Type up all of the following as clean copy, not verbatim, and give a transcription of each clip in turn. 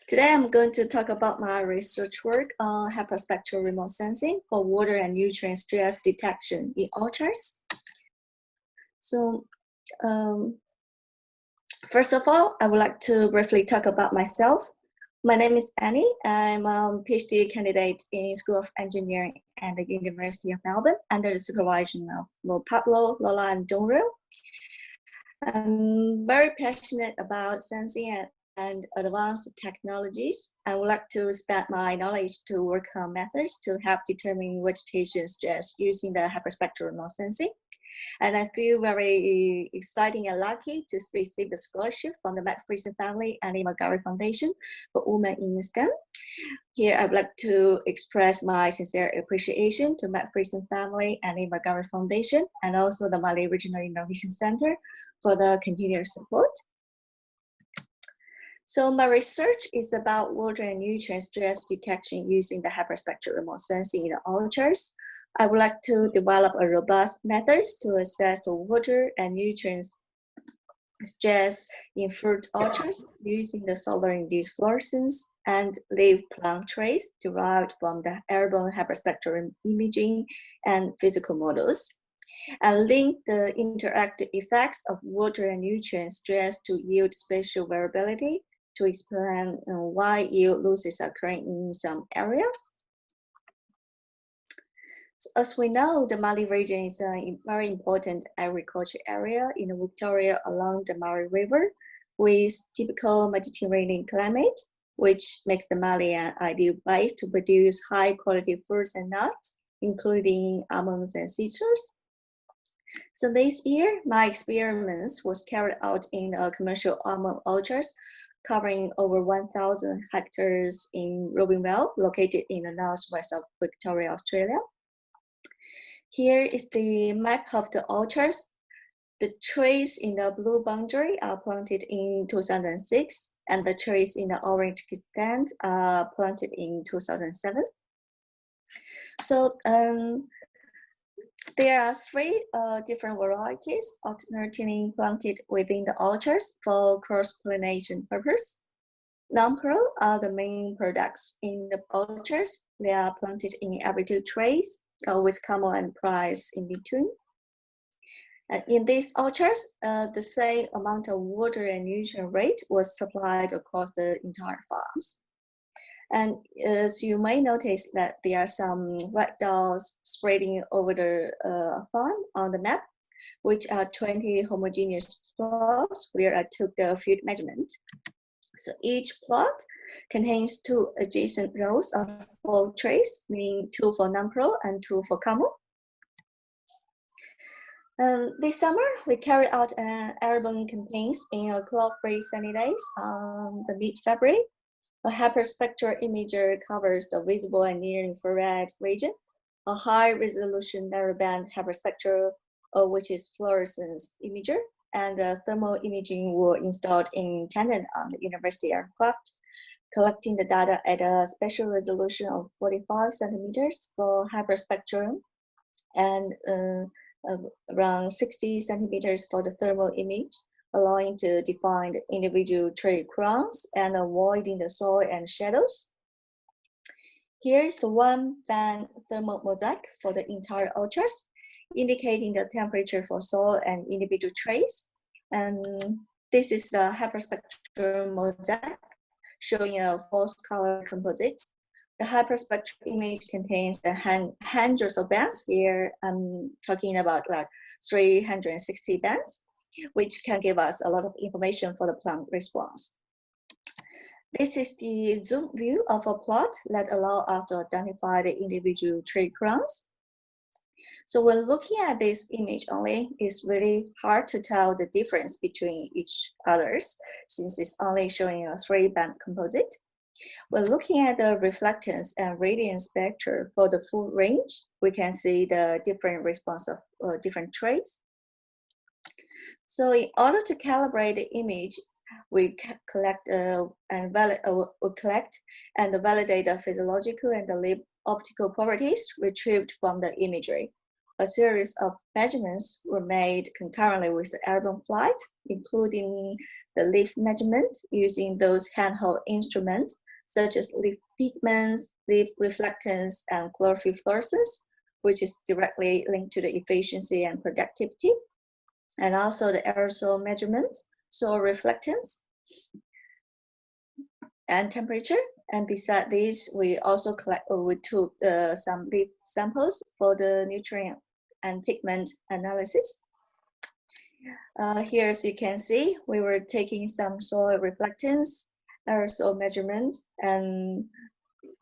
Today I'm going to talk about my research work on hyperspectral remote sensing for water and nutrient stress detection in orchards. So first of all, I would like to briefly talk about myself. My name is Annie. I'm a PhD candidate in School of Engineering at the University of Melbourne under the supervision of Pablo, Lola, and Donril. I'm very passionate about sensing and advanced technologies. I would like to spend my knowledge to work on methods to help determine vegetation stress using the hyperspectral remote sensing. And I feel very exciting and lucky to receive the scholarship from the McPherson Family and the McGarry Foundation for Women in STEM. Here, I would like to express my sincere appreciation to McPherson Family and the McGarry Foundation, and also the Mali Regional Innovation Center for the continuous support. So my research is about water and nutrient stress detection using the hyperspectral remote sensing in the orchards. I would like to develop a robust methods to assess the water and nutrient stress in fruit orchards using the solar-induced fluorescence and leaf plant trace derived from the airborne hyperspectral imaging and physical models, and link the interactive effects of water and nutrient stress to yield spatial variability to explain why yield losses are occurring in some areas. As we know, the Mali region is a very important agriculture area in Victoria along the Mali River with typical Mediterranean climate, which makes the Mali an ideal place to produce high quality fruits and nuts, including almonds and citrus. So this year, my experiments was carried out in a commercial almond orchards covering over 1,000 hectares in Robinvale, located in the northwest of Victoria, Australia. Here is the map of the orchards. The trees in the blue boundary are planted in 2006, and the trees in the orange extent are planted in 2007. So there are three different varieties alternately planted within the orchards for cross-pollination purpose. Non-pro are the main products in the orchards. They are planted in every 2 trees with common and price in between. In these orchards, the same amount of water and nutrient rate was supplied across the entire farms. And as you may notice that there are some white dots spreading over the farm on the map, which are 20 homogeneous plots where I took the field measurement. So each plot contains 2 adjacent rows of 4 trays, meaning 2 for non-pro and 2 for common. This summer, we carried out airborne campaigns in a cloud-free sunny days on the mid-February. A hyperspectral imager covers the visible and near-infrared region. A high-resolution narrowband hyperspectral, which is fluorescence imager, and thermal imaging were installed in tandem on the university aircraft, collecting the data at a spatial resolution of 45 centimeters for hyperspectrum and around 60 centimeters for the thermal image, allowing to define the individual tree crowns and avoiding the soil and shadows. Here is the 1-band thermal mosaic for the entire orchards, indicating the temperature for soil and individual trees. And this is the hyperspectral mosaic showing a false color composite. The hyperspectral image contains hundreds of bands. Here I'm talking about like 360 bands, which can give us a lot of information for the plant response. This is the zoom view of a plot that allows us to identify the individual tree crowns. So when looking at this image only, it's really hard to tell the difference between each others since it's only showing a 3-band composite. When looking at the reflectance and radiance spectra for the full range, we can see the different response of different traits. So in order to calibrate the image, we collect and validate the physiological and the optical properties retrieved from the imagery. a series of measurements were made concurrently with the airborne flight, including the leaf measurement using those handheld instruments such as leaf pigments, leaf reflectance, and chlorophyll fluorescence, which is directly linked to the efficiency and productivity, and also the aerosol measurement, soil reflectance, and temperature. And beside this, we also took some leaf samples for the nutrient and pigment analysis. Here, as you can see, we were taking some soil reflectance, aerosol measurement, and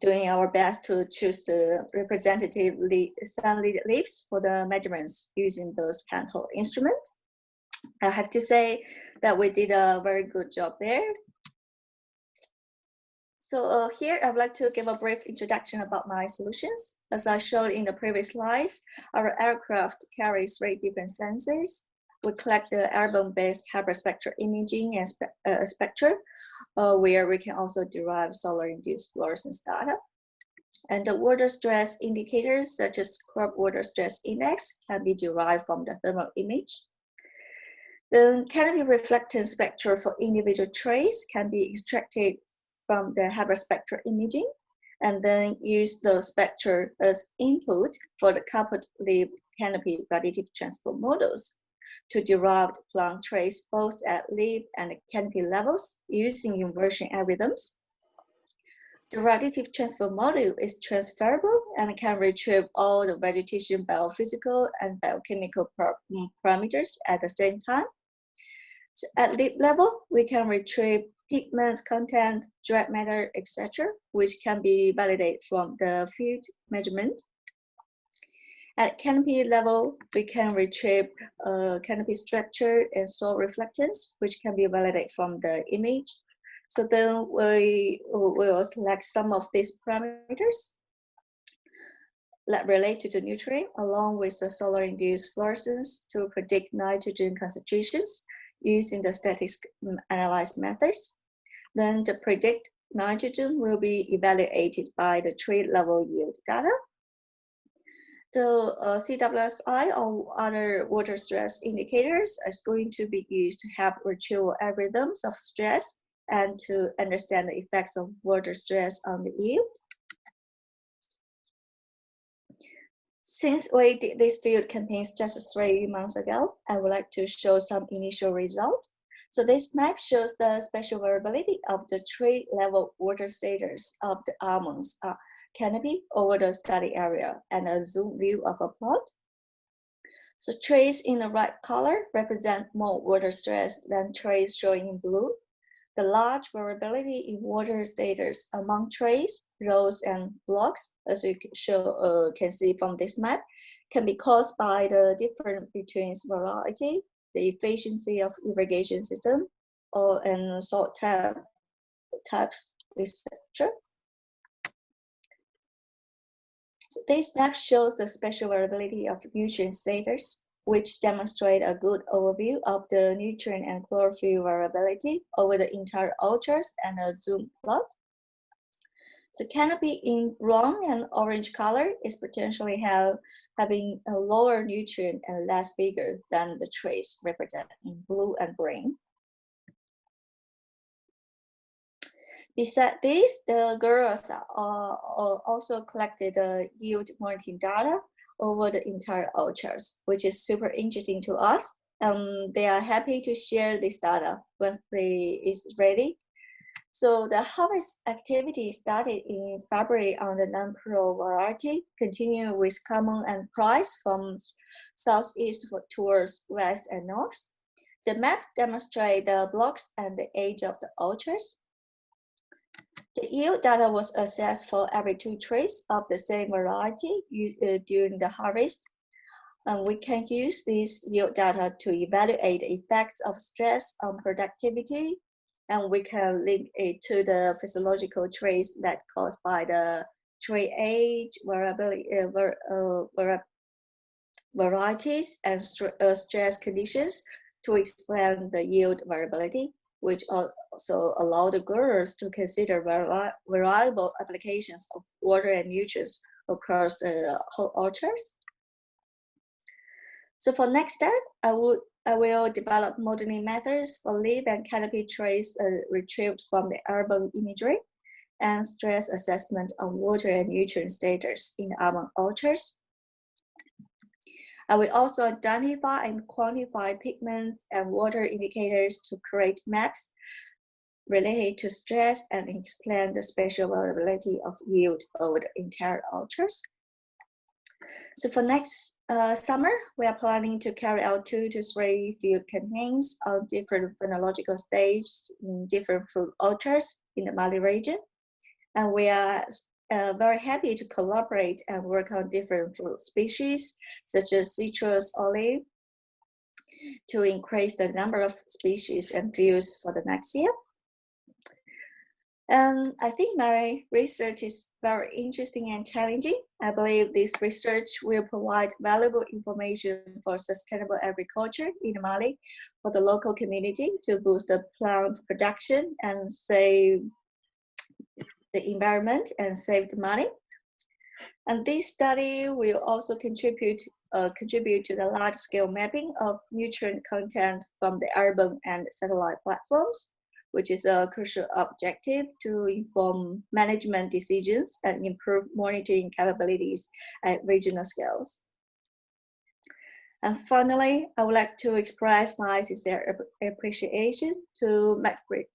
doing our best to choose the representative sunlit leaves for the measurements using those handheld instruments. I have to say that we did a very good job there. So here I would like to give a brief introduction about my solutions. As I showed in the previous slides, our aircraft carries 3 different sensors. We collect the airborne-based hyperspectral imaging and spectra, where we can also derive solar-induced fluorescence data. And the water stress indicators, such as crop water stress index, can be derived from the thermal image. The canopy reflectance spectra for individual trays can be extracted from the hyperspectral imaging, and then use the spectra as input for the coupled leaf canopy radiative transfer models to derive plant trace both at leaf and canopy levels using inversion algorithms. The radiative transfer model is transferable and can retrieve all the vegetation biophysical and biochemical parameters at the same time. So at leaf level, we can retrieve pigments, content, dry matter, etc., which can be validated from the field measurement. At canopy level, we can retrieve canopy structure and soil reflectance, which can be validated from the image. So then we will select some of these parameters that relate to the nutrient, along with the solar-induced fluorescence to predict nitrogen concentrations using the statistics analysis methods. Then the predict nitrogen will be evaluated by the tree level yield data. The CWSI or other water stress indicators is going to be used to help retrieval algorithms of stress and to understand the effects of water stress on the yield. Since we did this field campaigns just 3 months ago, I would like to show some initial results. So this map shows the spatial variability of the tree level water status of the almonds canopy over the study area and a zoom view of a plot. So trees in the right color represent more water stress than trees showing in blue. The large variability in water status among trees, rows, and blocks, as you can see from this map, can be caused by the difference between variety, the efficiency of irrigation system, and soil types, etc. So this map shows the spatial variability of nutrient status, which demonstrate a good overview of the nutrient and chlorophyll variability over the entire orchards and a zoom plot. So canopy in brown and orange color is potentially having a lower nutrient and less vigor than the trees represented in blue and green. Besides this, the girls also collected the yield monitoring data over the entire orchards, which is super interesting to us. They are happy to share this data once it's ready. So the harvest activity started in February on the non-pro variety, continuing with common and price from southeast towards west and north. The map demonstrates the blocks and the age of the orchards. The yield data was assessed for every 2 trees of the same variety during the harvest. We can use this yield data to evaluate the effects of stress on productivity, and we can link it to the physiological traits that caused by the tree age, variability, varieties, and stress conditions to explain the yield variability, which also allow the growers to consider variable applications of water and nutrients across the whole orchards. So for next step, I will develop modeling methods for leaf and canopy trace retrieved from the urban imagery and stress assessment on water and nutrient status in urban orchards. I will also identify and quantify pigments and water indicators to create maps related to stress and explain the spatial variability of yield over the entire orchards. So for next summer, we are planning to carry out 2 to 3 field campaigns on different phenological stages in different fruit orchards in the Mali region. And we are very happy to collaborate and work on different fruit species, such as citrus, olive, to increase the number of species and fields for the next year. And I think my research is very interesting and challenging. I believe this research will provide valuable information for sustainable agriculture in Mali for the local community to boost the plant production and save the environment and save the money. And this study will also contribute to the large-scale mapping of nutrient content from the urban and satellite platforms, which is a crucial objective to inform management decisions and improve monitoring capabilities at regional scales. And finally, I would like to express my sincere appreciation to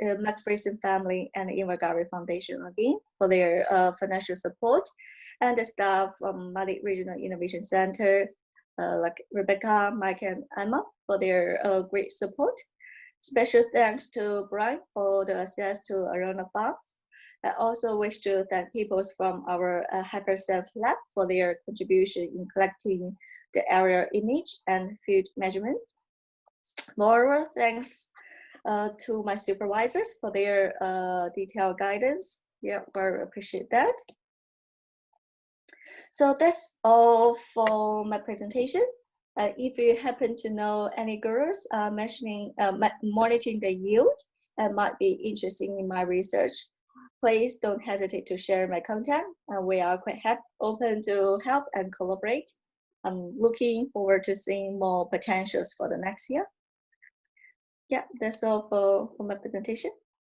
McPherson family and the Invagari Foundation again for their financial support, and the staff from Mali Regional Innovation Center, like Rebecca, Mike, and Emma for their great support. Special thanks to Brian for the access to Arona Farms. I also wish to thank people from our HyperSense lab for their contribution in collecting the aerial image and field measurement. Moreover, thanks to my supervisors for their detailed guidance. Yeah, very appreciate that. So that's all for my presentation. If you happen to know any girls monitoring the yield and might be interested in my research, please don't hesitate to share my contact. We are quite open to help and collaborate. I'm looking forward to seeing more potentials for the next year. Yeah, that's all for my presentation.